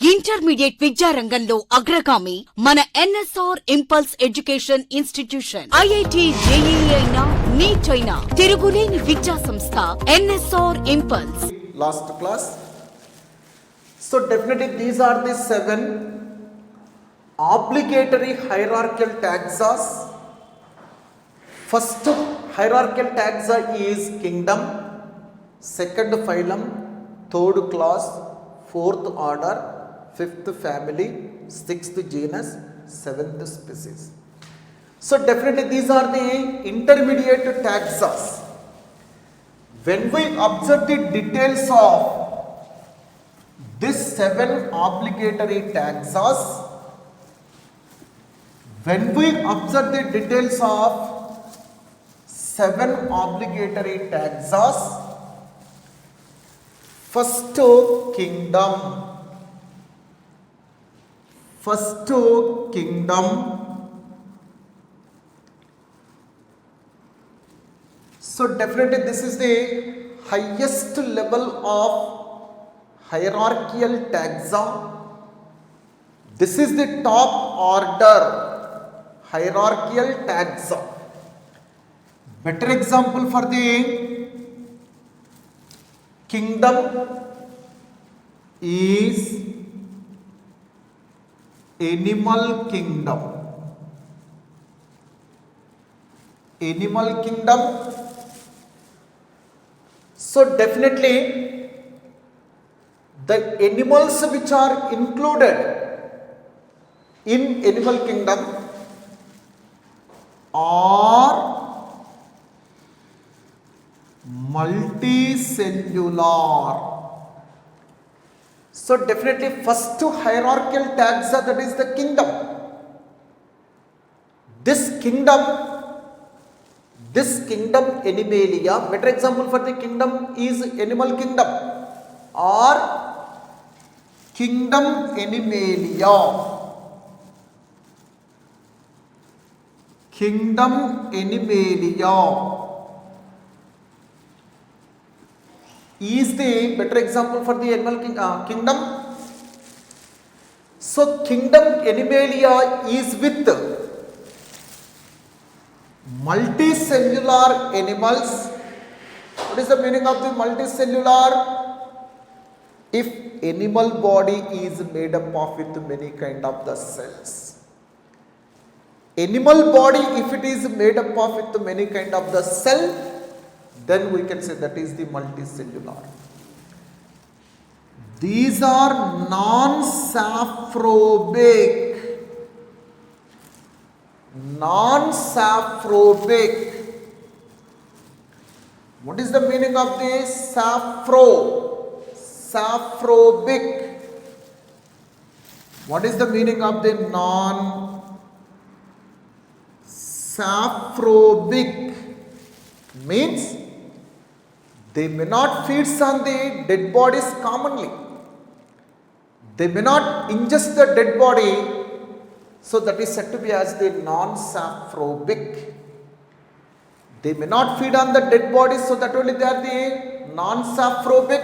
Intermediate విద్యారంగంలో అగ్రగామి మన NSR impulse education institution. IIT, JEE అయినా, నీట్ అయినా తిరుగులేని విద్యా సంస్థ NSR impulse. Last class. So definitely these are the 7 obligatory hierarchical taxas. First hierarchical taxa is kingdom, second phylum, third class, fourth order, fifth family, sixth genus, seventh species. So definitely these are the intermediate taxas. When we observe the details of these 7 obligatory taxas, when we observe the details of 7 obligatory taxas, first kingdom. First kingdom. So definitely this is the highest level of hierarchical taxa. This is the top order hierarchical taxa. Better example for the kingdom is animal kingdom. Animal kingdom. So definitely the animals which are included in animal kingdom are multicellular. So definitely first hierarchical taxa, that is the kingdom. This kingdom Animalia, better example for the kingdom is animal kingdom or kingdom Animalia. Kingdom Animalia is the better example for the animal kingdom. So kingdom Animalia is with multicellular animals. What is the meaning of the multicellular? If animal body is made up of with many kind of the cells. Animal body, if it is made up of with many kind of the cell, then we can say that is the multicellular. These are non-saphrobic. Non-saphrobic. What is the meaning of this? Saphrobic. What is the meaning of the non-saphrobic? Means they may not feed on the dead bodies commonly. They may not ingest the dead body. So that is said to be as the non-saphrobic. They may not feed on the dead bodies, so that only they are the non-saphrobic.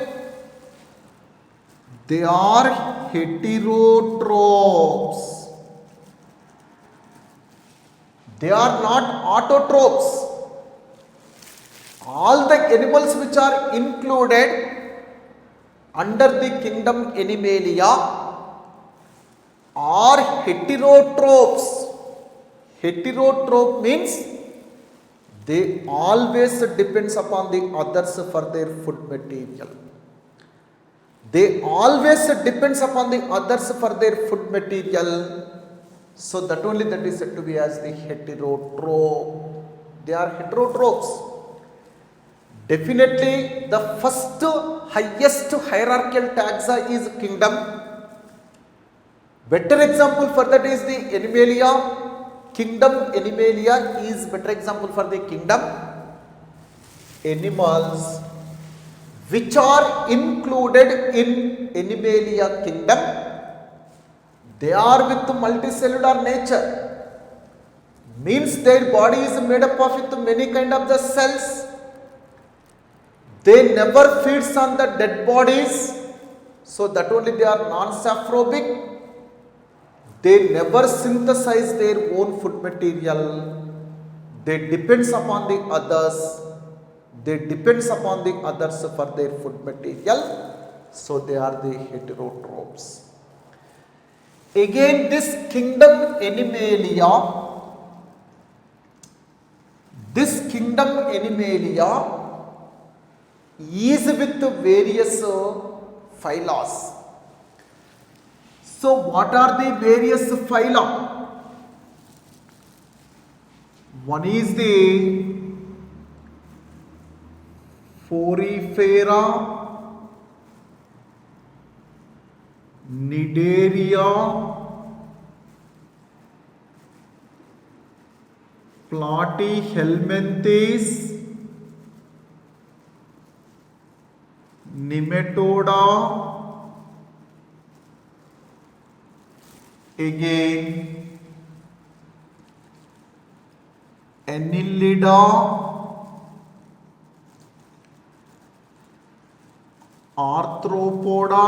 They are heterotrophs. They are not autotrophs. All the animals which are included under the kingdom Animalia are heterotrophs. Heterotroph means they always depends upon the others for their food material. They always depends upon the others for their food material. So that only that is said to be as the heterotroph. They are heterotrophs. Definitely the first highest hierarchical taxa is kingdom. Better example for that is the Animalia. Kingdom Animalia is better example for the kingdom. Animals which are included in Animalia kingdom, they are with multicellular nature. Means their body is made up of with many kind of the cells. They never feeds on the dead bodies. So that only they are non-saprobic. They never synthesize their own food material. They depends upon the others. They depends upon the others for their food material. So they are the heterotrophs. Again, this kingdom Animalia, is with various phyla. So what are the various phyla? One is the Porifera, Cnidaria, Platyhelminthes, Nematoda, again Annelida, Arthropoda,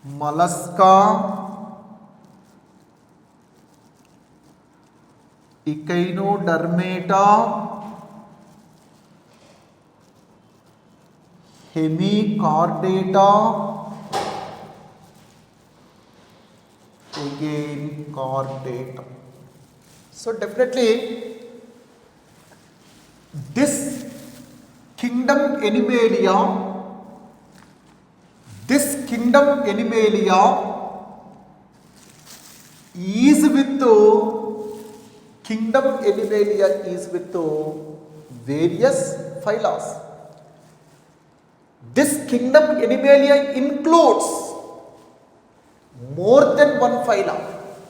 Mollusca, Echinodermata, Hemichordata, again chordata. So definitely this kingdom Animalia is with various phyla. This kingdom Animalia includes more than one phyla: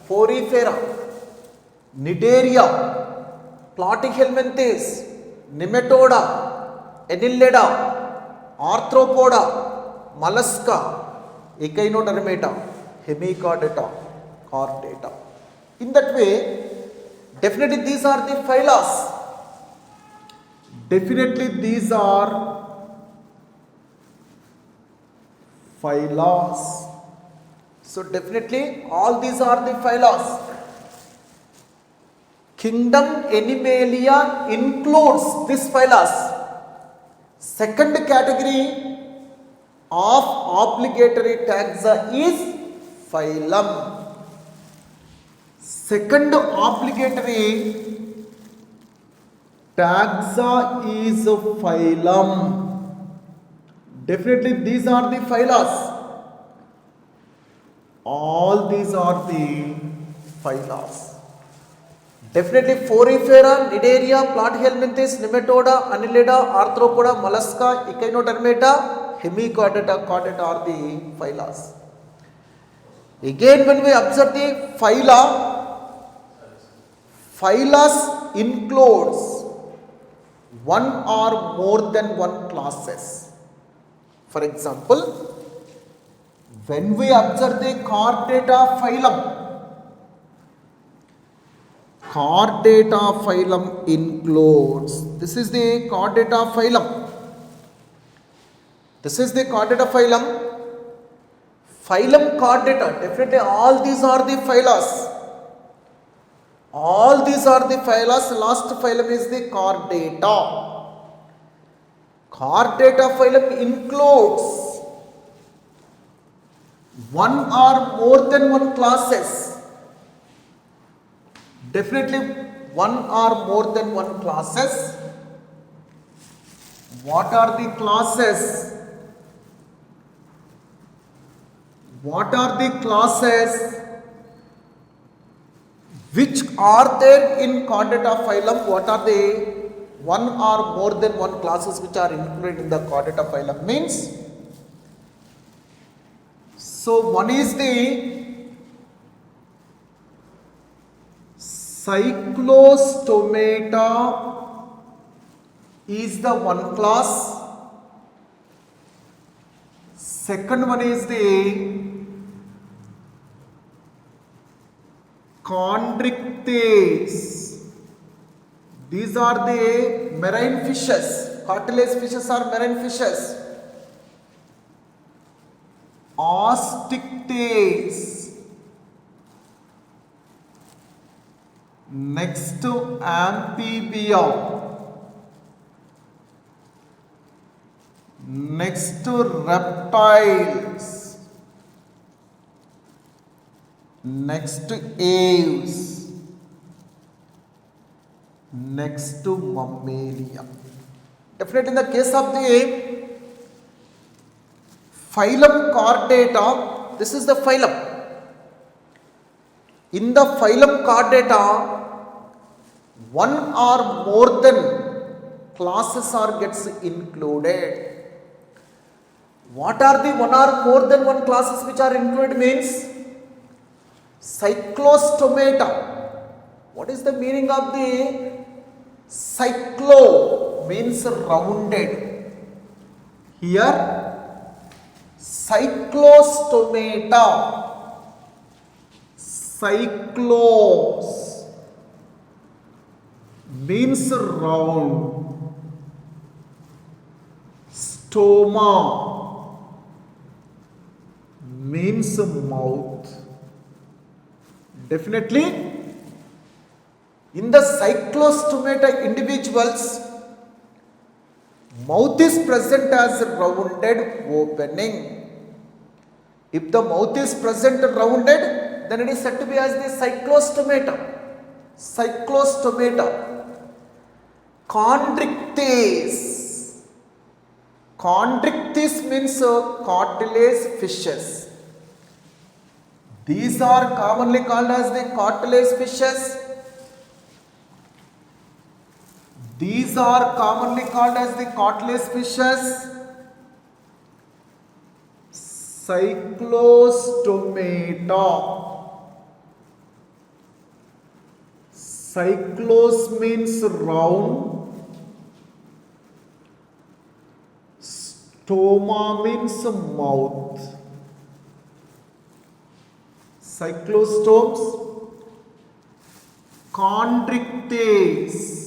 Porifera, Cnidaria, Platyhelminthes, Nematoda, Annelida, Arthropoda, Mollusca, Echinodermata, Hemichordata, Chordata. In that way, definitely these are the phyla. Definitely these are phyla. So definitely all these are the phyla. Kingdom Animalia includes this phyla. Second category of obligatory taxa is phylum. Second obligatory taxa is phylum. Definitely these are the phyla. All these are the phyla. Definitely Porifera, Cnidaria, Platyhelminthes, Nematoda, Annelida, Arthropoda, Mollusca, Echinodermata, Hemichordata, Chordata are the phyla. Again, when we observe the phyla includes one or more than one classes. For example, when we observe the Chordata phylum includes, this is the Chordata phylum. Phylum Chordata, definitely all these are the phyla. Last phylum is the Chordata. Chordata phylum includes one or more than one classes. Definitely one or more than one classes. What are the classes? Which are there in Chordata phylum? What are the one or more than one classes which are included in the Chordata phylum means? So one is the Cyclostomata is the one class. Second one is the Chondrichthyes. These are the marine fishes. Cartilage fishes are marine fishes. Osteichthyes. Next to amphibia. Next to reptiles. Next to aves. Next to mammalia. Definitely in the case of the phylum Chordata, this is the phylum. In the phylum Chordata, one or more than classes are gets included. What are the one or more than one classes which are included means? Cyclostomata. What is the meaning of the cyclo? Means rounded. Here cyclostomata. Cyclos means round. Stoma means mouth. Definitely in the cyclostomata individuals, mouth is present as rounded opening. If the mouth is present rounded, then it is said to be as the cyclostomata. Cyclostomata. Chondrichthyes. Chondrichthyes means cartilage fishes. These are commonly called as the cartilage fishes. These are commonly called as the cartilage fishes. Cyclostomata. Cyclos means round. Stoma means mouth. Cyclostomes. Chondrichthyes.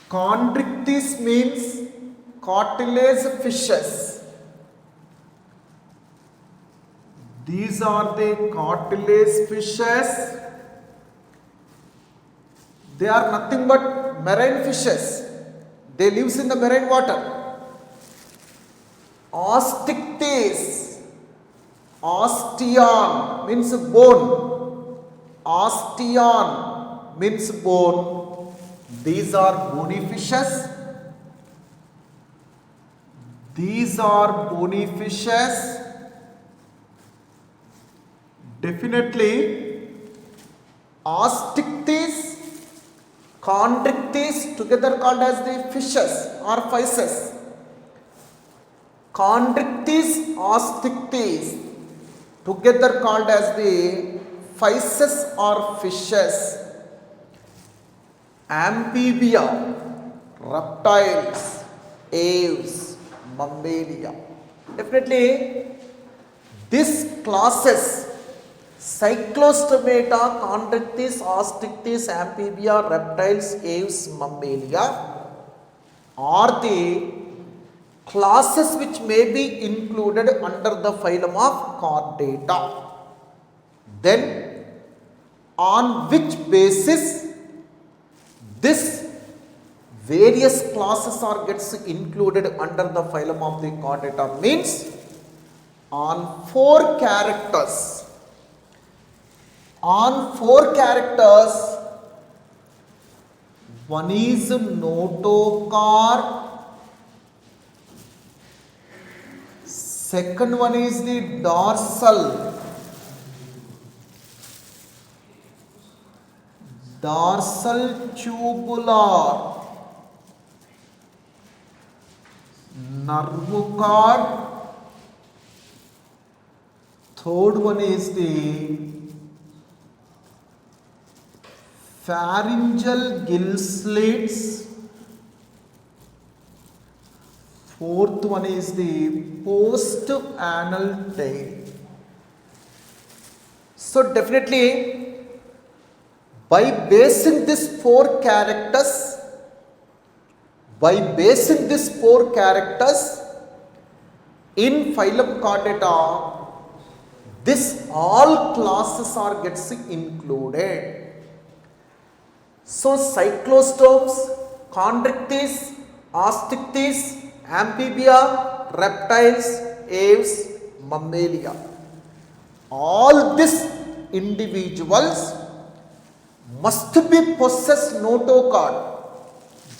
Chondrichthyes means cartilage fishes. These are the cartilage fishes. They are nothing but marine fishes. They live in the marine water. Osteichthyes. Osteon means bone. Osteon means bone. These are bony fishes. These are bony fishes. Definitely Osteichthyes, Chondrichthyes together called as the fishes or physes. Chondrichthyes, Osteichthyes together called as the physes or fishes. Amphibia, reptiles, aves, mammalia. Definitely these classes, Cyclostomata, Chondrichthyes, Osteichthyes, amphibia, reptiles, aves, mammalia are the classes which may be included under the phylum of Chordata. Then on which basis this various classes are gets included under the phylum of the Chordata means on 4 characters. On 4 characters, one is notochord, second one is the dorsal, tubular, nervochord, third one is the pharyngeal gill slits, fourth one is the post-anal tail. So definitely By basing these four characters, in phylum Chordata, this all classes are gets included. So cyclostomes, chondrichthyes, osteichthyes, amphibia, reptiles, aves, mammalia. All these individuals must be possess notochord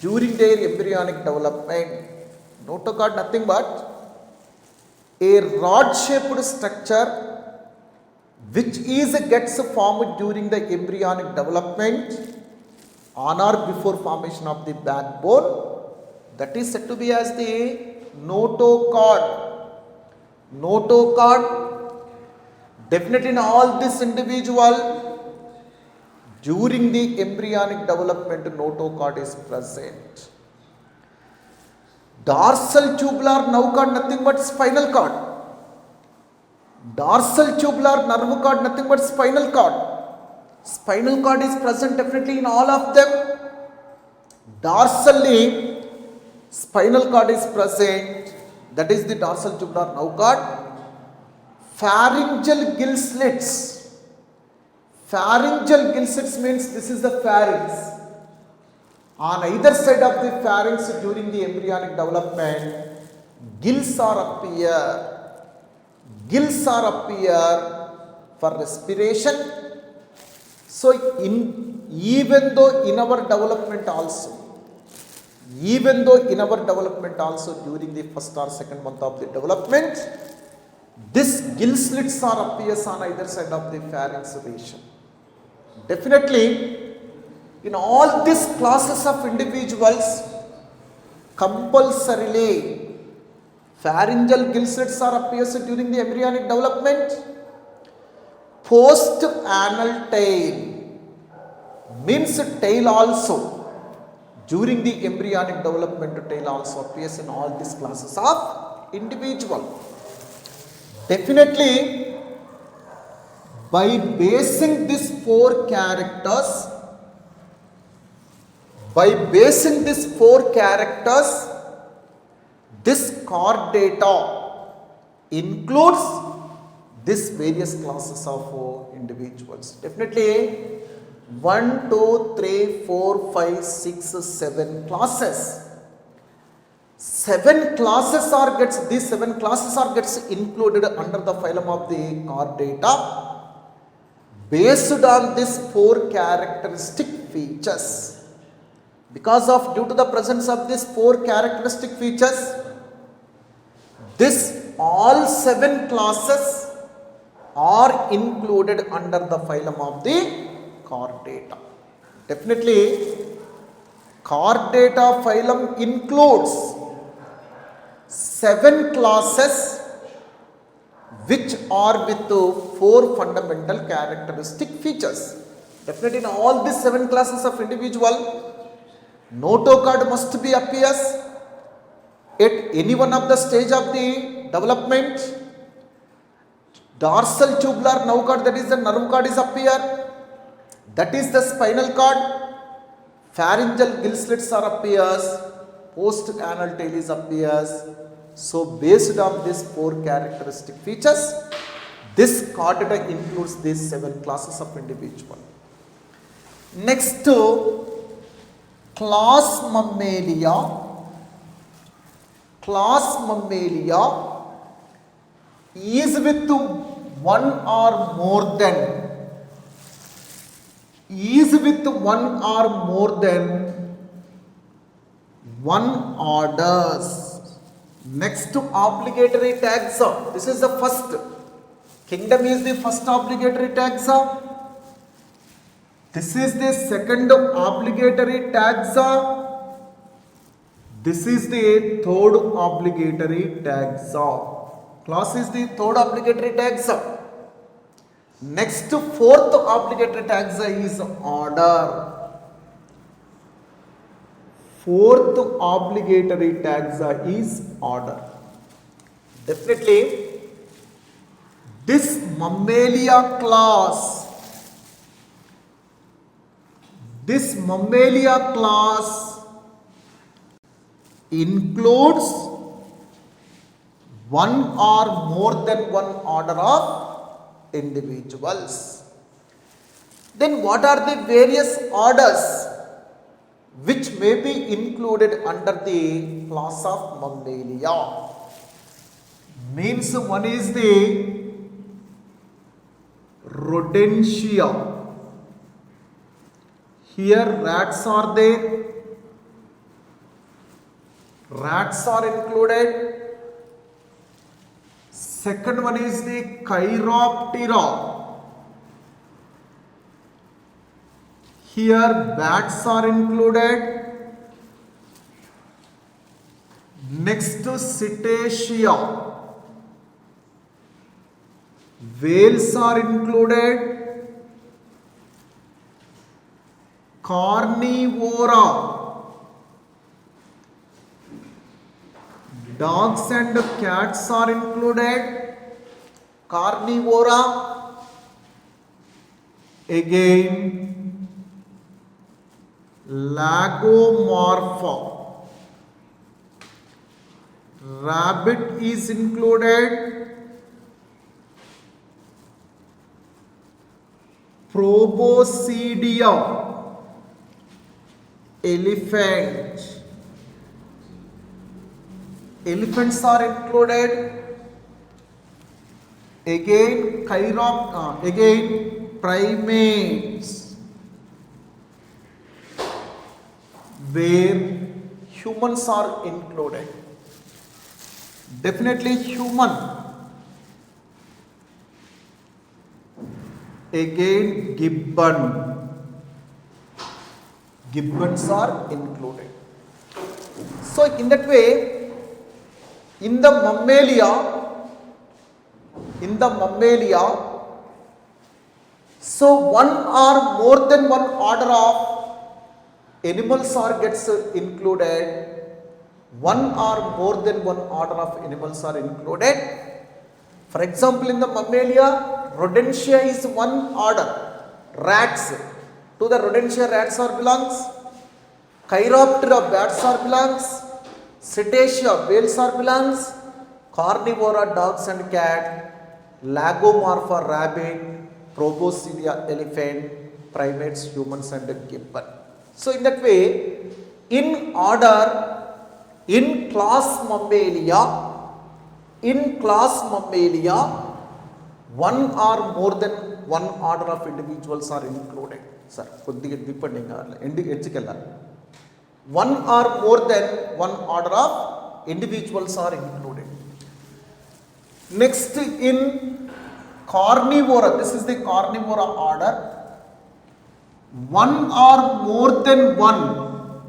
during their embryonic development. Notochord nothing but a rod-shaped structure which is gets formed during the embryonic development on or before formation of the backbone. That is said to be as the notochord. Notochord, definitely in all this individual during the embryonic development, notochord is present. Dorsal tubular nerve cord nothing but spinal cord. Dorsal tubular nerve cord nothing but spinal cord. Spinal cord is present definitely in all of them. Dorsally, spinal cord is present. That is the dorsal tubular nerve cord. Pharyngeal gill slits. Pharyngeal gill slits means this is the pharynx. On either side of the pharynx during the embryonic development, gills are appear. Gills are appear for respiration. So even though in our development also during the first or second month of the development, this gill slits are appears on either side of the pharynx region. Definitely, in all these classes of individuals, compulsorily pharyngeal gill slits are appears during the embryonic development. Post anal tail means tail also during the embryonic development, tail also appears in all these classes of individual. Definitely, by basing these four characters, this chordata includes these various classes of individuals. Definitely 1, 2, 3, 4, 5, 6, 7 classes. 7 classes are gets included under the phylum of the chordata based on these 4 characteristic features. Due to the presence of these 4 characteristic features, this all 7 classes are included under the phylum of the chordata. Definitely, chordata phylum includes 7 classes which are with 4 fundamental characteristic features. Definitely, in all these 7 classes of individual, notochord must be appears at any one of the stage of the development. Dorsal tubular nerve cord, that is the nerve cord, is appear. That is the spinal cord. Pharyngeal gill slits are appears. Post anal tail is appears. So based on these 4 characteristic features, this chordata includes these 7 classes of individual. Next, class Mammalia. Class Mammalia is with one or more than one orders. Next to obligatory taxa, this is the first. Kingdom is the first obligatory taxa. This is the second obligatory taxa. This is the third obligatory taxa. Class is the third obligatory taxa. Next, fourth obligatory taxa is order. Fourth obligatory taxa is order. Definitely, this Mammalia class This Mammalia class includes one or more than one order of individuals. Then what are the various orders which may be included under the class of Mammalia? Means one is the Rodentia. Here rats are there. Rats are included. Second one is the Chiroptera. Here bats are included. Next to Cetacea. Whales are included. Carnivora. Dogs and cats are included. Carnivora. Again, Lagomorpha. Rabbit is included. Proboscidea. Elephant. Elephants are included. Again, primates, where humans are included. Definitely human. Again, gibbon. Gibbons are included. So in that way, in the Mammalia, so one or more than one order of animals are gets included. One or more than one order of animals are included. For example, in the Mammalia, Rodentia is one order. Rats. To the Rodentia, rats are belongs. Chiroptera, bats are belongs. Cetacea, whales are belongs. Carnivora, dogs and cat. Lagomorpha, rabbit. Proboscidea, elephant. Primates, humans and gibbon. So in that way, in order, in class Mammalia, one or more than one order of individuals are included. Sir, one or more than one order of individuals are included. Next, in carnivora, this is the carnivora order. One or more than one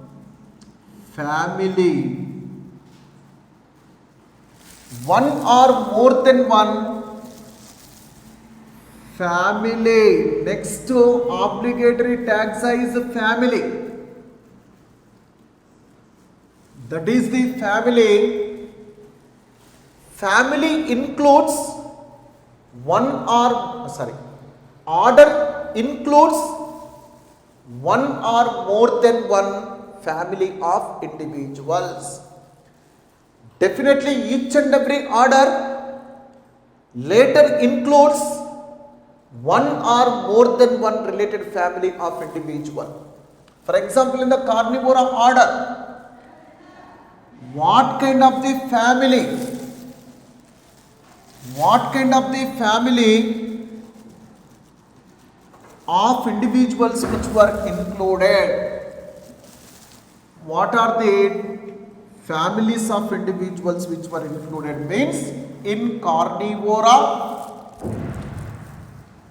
family. One or more than one family. Next to obligatory taxa is family. That is the family. Family includes order includes one or more than one family of individuals. Definitely each and every order later includes one or more than one related family of individual. For example, in the carnivora order, what kind of the family of individuals which were included? What are the families of individuals which were included? Means in carnivora,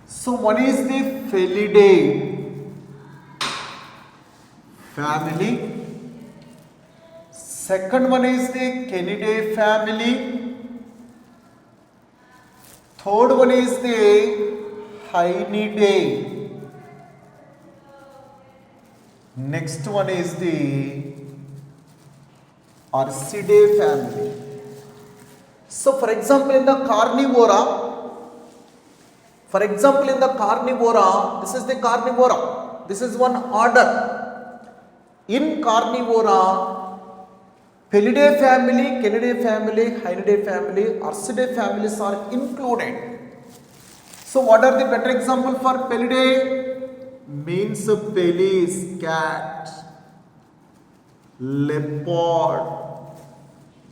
so one is the Felidae family. Second one is the Canidae family. Third one is the Hyenidae. Next one is the Ursidae family. So for example, in the carnivora, this is the carnivora. This is one order. In carnivora, Felidae family, Canidae family, Hyenidae family, Ursidae families are included. So what are the better example for Felidae? Means Felis, cat, leopard,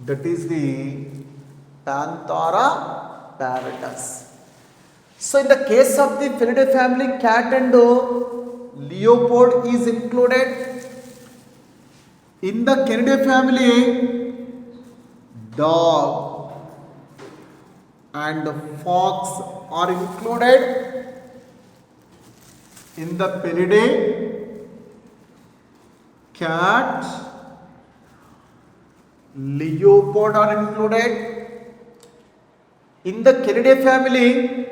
that is the Panthera pardus. So in the case of the Felidae family, cat and leopard is included. In the Canidae family, dog and fox are included. In the Felidae, cat, leopard are included. In the Canidae family,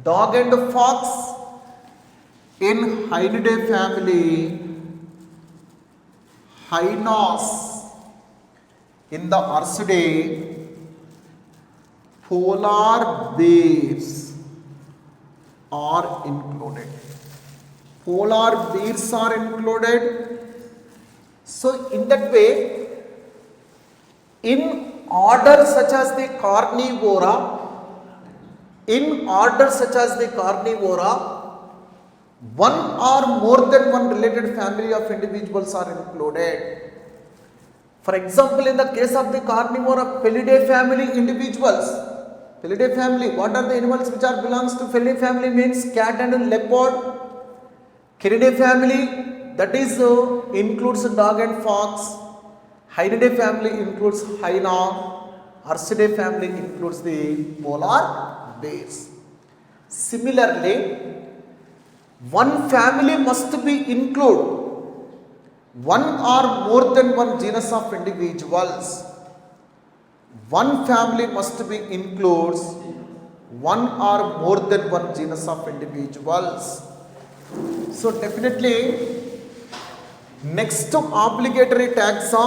dog and fox. In Hyenidae family, hyenas. In the Ursidae, polar bears are included. Polar bears are included. So in that way, in order such as the carnivora, one or more than one related family of individuals are included. For example, in the case of the carnivora, Felidae family individuals. Felidae family, what are the animals which are belongs to Felidae family? Means cat and leopard. Canidae family, that is includes dog and fox. Hyenidae family includes hyena. Ursidae family includes the polar bears. Similarly, one family must be include one or more than one genus of individuals. One family must be includes one or more than one genus of individuals. So definitely, next to obligatory taxa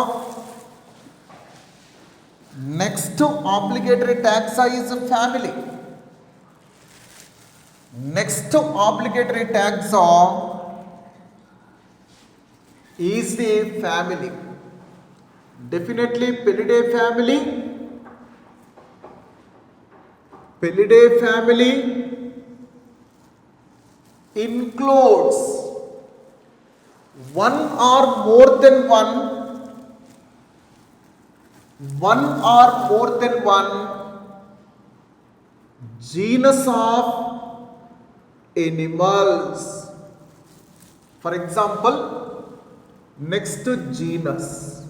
is family. Next to obligatory taxa is the family. Definitely Felidae family includes one or more than one genus of animals. For example, next to genus,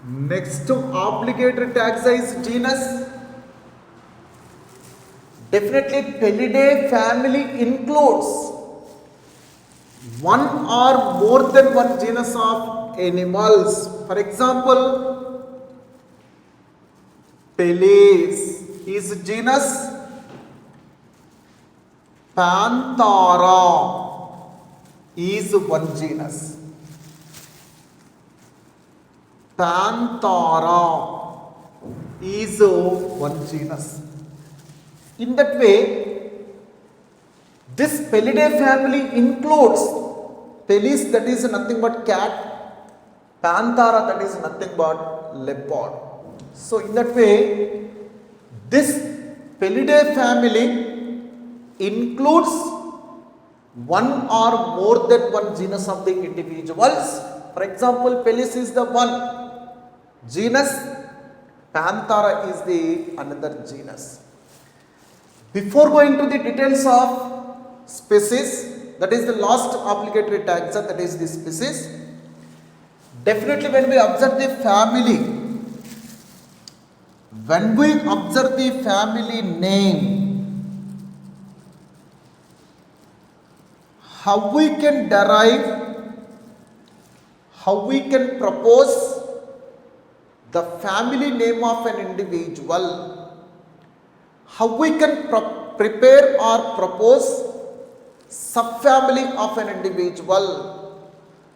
next to obligatory taxa is genus. Definitely Felidae family includes one or more than one genus of animals. For example, Felis is genus. Panthera is one genus. Panthera is one genus. In that way, this Felidae family includes Felis, that is nothing but cat, Panthera, that is nothing but leopard. So in that way, this Felidae family includes one or more than one genus of the individuals. For example, Felis is the one genus, Panthera is the another genus. Before going to the details of species, that is the last obligatory taxa, that is the species. Definitely when we observe the family name, how we can derive, how we can propose the family name of an individual, how we can prepare or propose subfamily of an individual,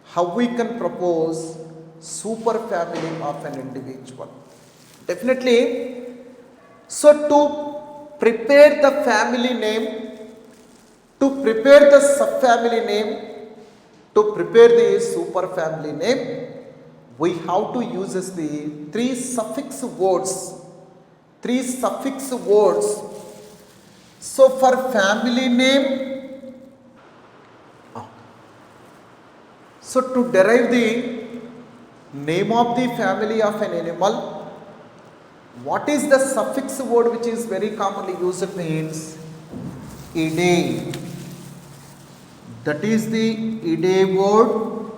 how we can propose superfamily of an individual. Definitely, so to prepare the family name, To prepare the subfamily name, to prepare the superfamily name, we have to use the three suffix words. Three suffix words. So for family name, so to derive the name of the family of an animal, what is the suffix word which is very commonly used means ide. That is the ide word.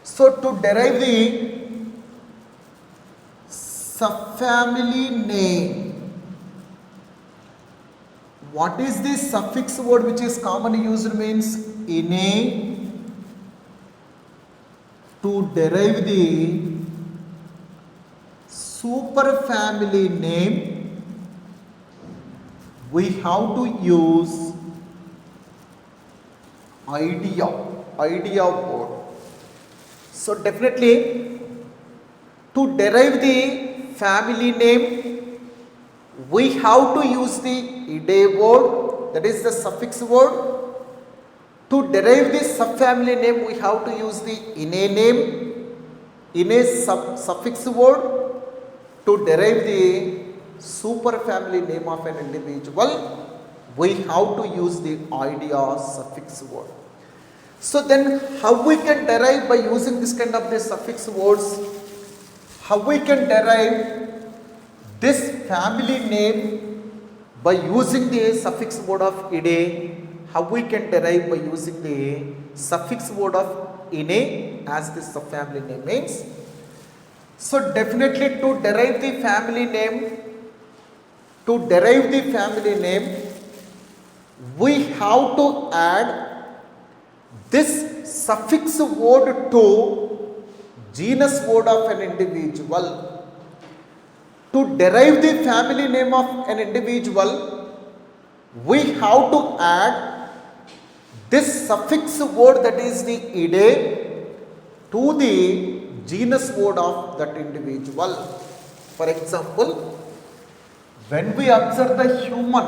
So to derive the subfamily name, what is the suffix word which is commonly used means ine. To derive the superfamily name, we have to use idea word. So definitely to derive the family name, we have to use the ide word, that is the suffix word. To derive the subfamily name, we have to use the ine name, ine suffix word. To derive the superfamily name of an individual, we have to use the idea suffix word. So then how we can derive by using this kind of the suffix words? How we can derive this family name by using the suffix word of ide? How we can derive by using the suffix word of ine as the subfamily name means? So definitely to derive the family name, we have to add this suffix word to genus word of an individual. To derive the family name of an individual, we have to add this suffix word, that is the ide, to the genus word of that individual. For example, when we observe the human,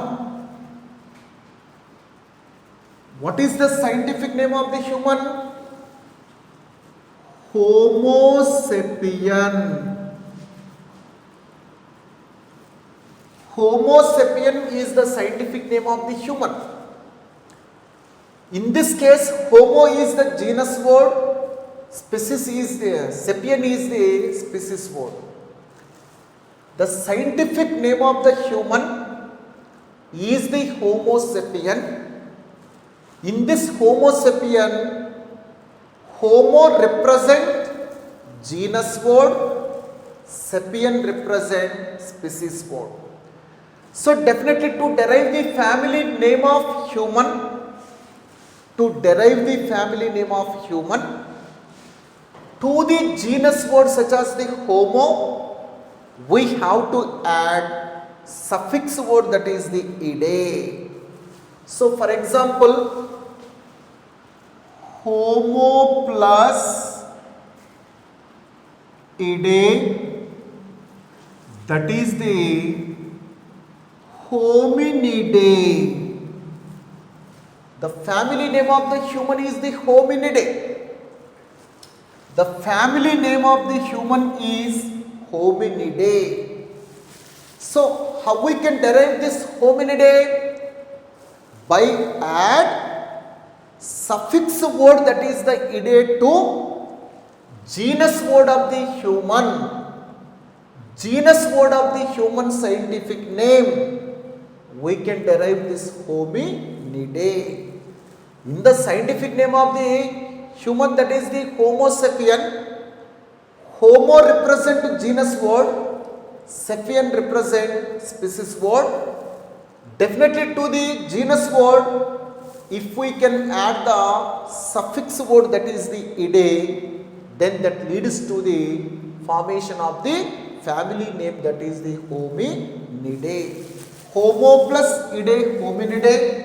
what is the scientific name of the human? Homo sapien. Homo sapien is the scientific name of the human. In this case, Homo is the genus word, species is the, sapien is the species word. The scientific name of the human is the Homo sapien. In this Homo sapien, Homo represent genus word, sapien represent species word. So definitely to derive the family name of human, to the genus word such as the Homo, we have to add suffix word, that is the ide. So for example, Homo plus ide, that is the hominidae. The family name of the human is the hominidae. The family name of the human is hominidae. So how we can derive this hominidae? By add suffix word, that is the ide, to genus word of the human. Genus word of the human scientific name, we can derive this hominidae. In the scientific name of the human, that is the Homo sapien, Homo represent genus word, sapien represent species word. Definitely to the genus word, if we can add the suffix word, that is the ide, then that leads to the formation of the family name, that is the hominidae. Homo plus ide, hominidae.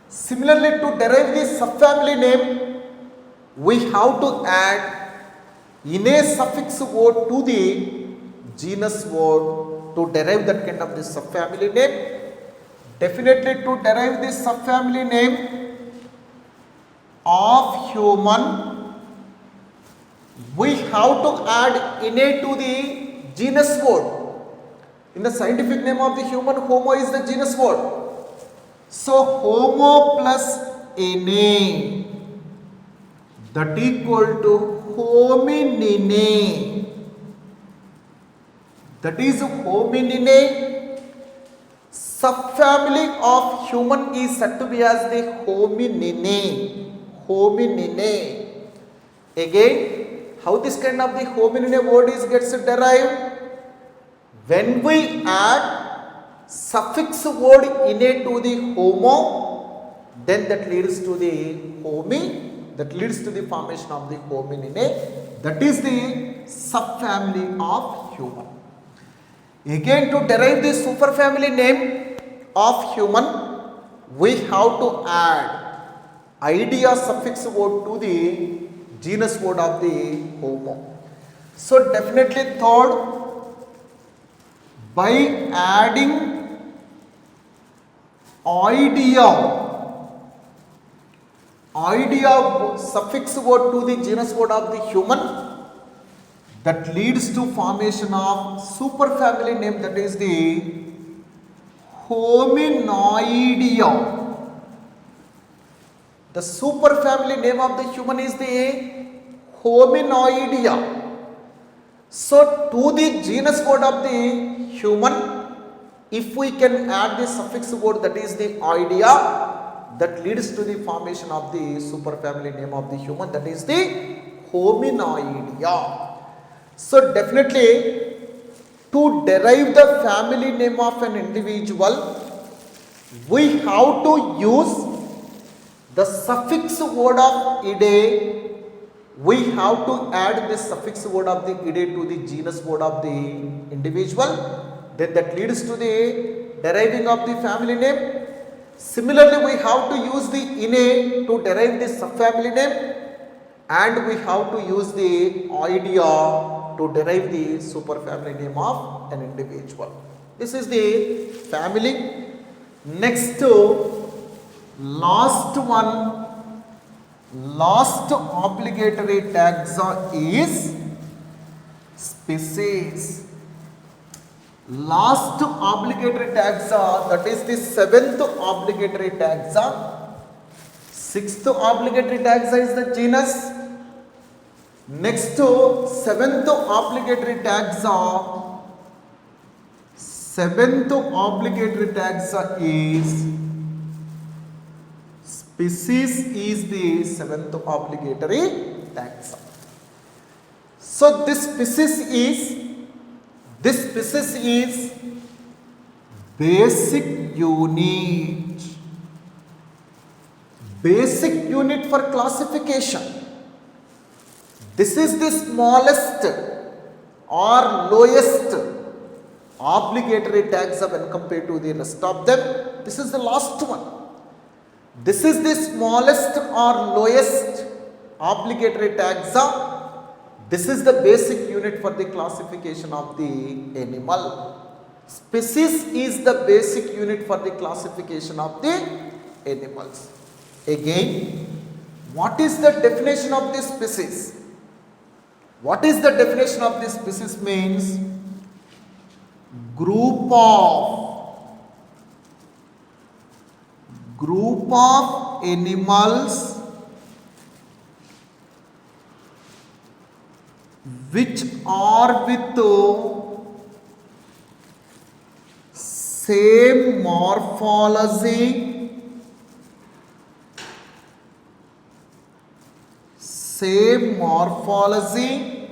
Similarly, to derive the subfamily name, we have to add ine suffix word to the genus word to derive that kind of the subfamily name. Definitely to derive this subfamily name of human, we have to add ine to the genus word. In the scientific name of the human, homo is the genus word. So homo plus ine, that equal to hominine. That is hominine. Subfamily of human is said to be as the hominine. Hominine. Again, how this kind of the hominine word is gets derived? When we add suffix word ine to the homo, then that leads to the homi, that leads to the formation of the hominine. That is the subfamily of human. Again, to derive the superfamily name of human, we have to add idea suffix word to the genus word of the homo. So definitely third, by adding idea suffix word to the genus word of the human, that leads to formation of superfamily name, that is the hominoidea. The superfamily name of the human is the hominoidea. So to the genus word of the human, if we can add the suffix word, that is the idea, that leads to the formation of the superfamily name of the human, that is the hominoidea. So definitely to derive the family name of an individual, we have to use the suffix word of ide. We have to add the suffix word of the ide to the genus word of the individual, then that leads to the deriving of the family name. Similarly, we have to use the ine to derive the subfamily name, and we have to use the idea to derive the superfamily name of an individual. This is the family. Next, last one, last obligatory taxa is species. Last obligatory taxa, that is the seventh obligatory taxa. Sixth obligatory taxa is the genus. Next, seventh obligatory taxa. Seventh obligatory taxa is species, is the seventh obligatory taxa. So this species is basic unit. Basic unit for classification. This is the smallest or lowest obligatory taxa when compared to the rest of them. This is the last one. This is the smallest or lowest obligatory taxa. This is the basic unit for the classification of the animal. Species is the basic unit for the classification of the animals. Again, what is the definition of this species? What is the definition of this species? Means group of animals which are with same morphology,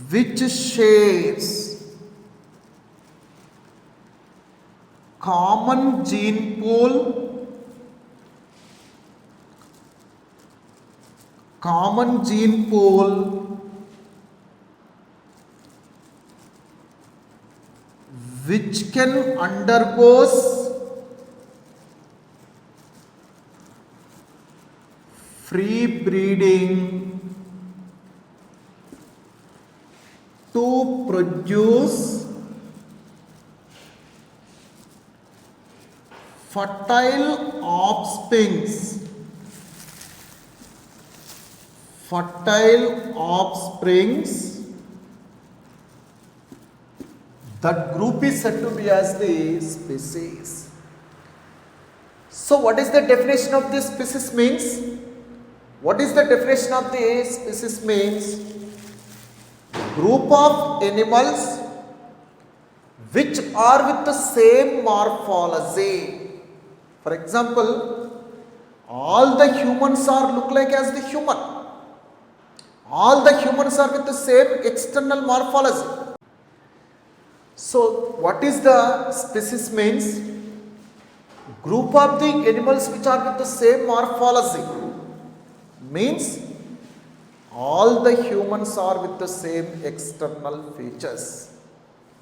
which shares common gene pool, which can undergoes free breeding to produce fertile offsprings, fertile offsprings, that group is said to be as the species. So what is the definition of this species means? What is the definition of the species means? Group of animals which are with the same morphology. For example, all the humans are look like as the human. All the humans are with the same external morphology. So what is the species means? Group of the animals which are with the same morphology means all the humans are with the same external features.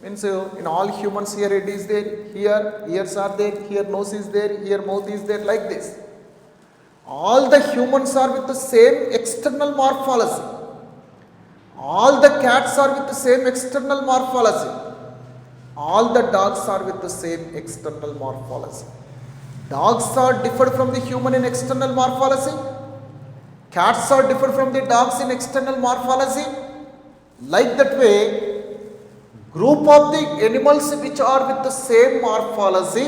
Means in all humans here it is there, here ears are there, here nose is there, here mouth is there, like this. All the humans are with the same external morphology. All the cats are with the same external morphology. All the dogs are with the same external morphology. Dogs are different from the human in external morphology. Cats are different from the dogs in external morphology. Like that way, group of the animals which are with the same morphology,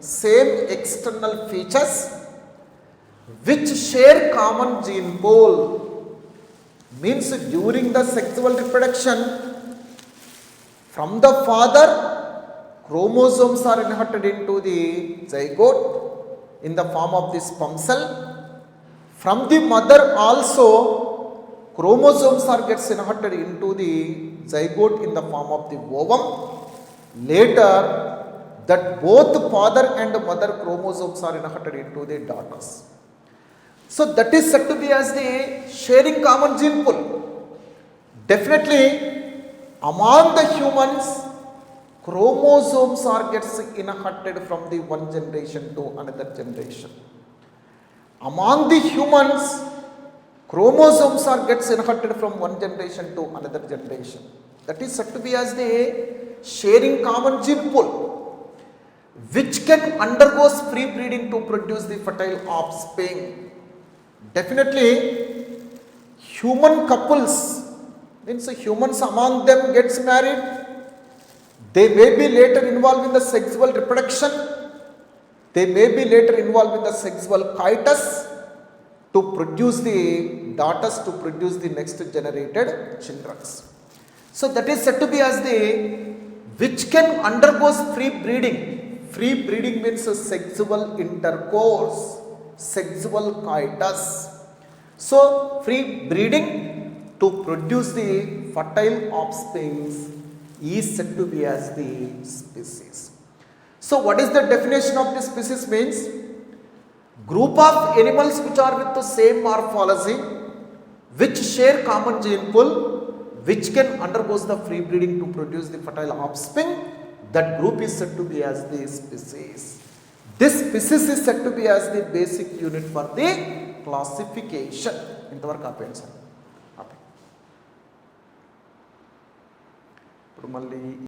same external features, which share common gene pool, means during the sexual reproduction, from the father, chromosomes are inherited into the zygote in the form of the sperm cell. From the mother also, chromosomes are gets inherited into the zygote in the form of the ovum. Later, that both father and mother chromosomes are inherited into the daughters. So that is said to be as the sharing common gene pool. Definitely, among the humans, chromosomes are gets inherited from the one generation to another generation. Among the humans, chromosomes are gets inherited from one generation to another generation. That is said to be as the sharing common gene pool, which can undergo free breeding to produce the fertile offspring. Definitely, human couples, means humans among them gets married. They may be later involved in the sexual reproduction. They may be later involved in the sexual coitus to produce the daughters, to produce the next generated children. So that is said to be as the which can undergo free breeding. Free breeding means sexual intercourse, sexual coitus. So free breeding to produce the fertile offsprings is said to be as the species. So what is the definition of this species means? Group of animals which are with the same morphology, which share common gene pool, which can undergo the free breeding to produce the fertile offspring, that group is said to be as the species. This species is said to be as the basic unit for the classification. ఇంతవరకు ఆపేయండి sir. ఇప్పుడు మళ్ళీ